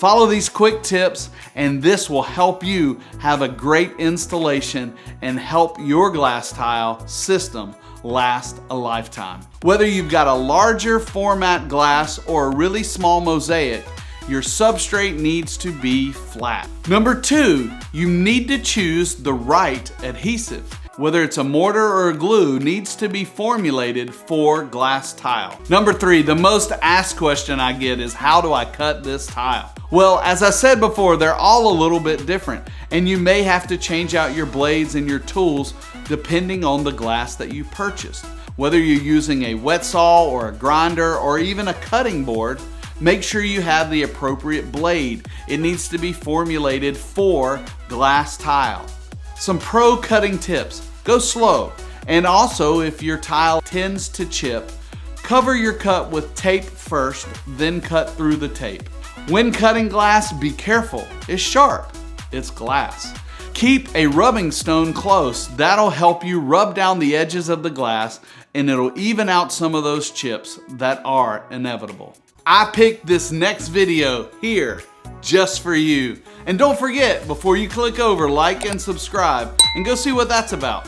Follow these quick tips and this will help you have a great installation and help your glass tile system last a lifetime. Whether you've got a larger format glass or a really small mosaic, your substrate needs to be flat. Number 2, you need to choose the right adhesive. Whether it's a mortar or a glue needs to be formulated for glass tile. Number 3, the most asked question I get is, how do I cut this tile? Well, as I said before, they're all a little bit different, and you may have to change out your blades and your tools depending on the glass that you purchased. Whether you're using a wet saw or a grinder or even a cutting board, make sure you have the appropriate blade. It needs to be formulated for glass tile. Some pro cutting tips: go slow. And also, if your tile tends to chip, cover your cut with tape first, then cut through the tape. When cutting glass, be careful. It's sharp. It's glass. Keep a rubbing stone close. That'll help you rub down the edges of the glass and it'll even out some of those chips that are inevitable. I picked this next video here just for you. And don't forget, before you click over, like and subscribe and go see what that's about.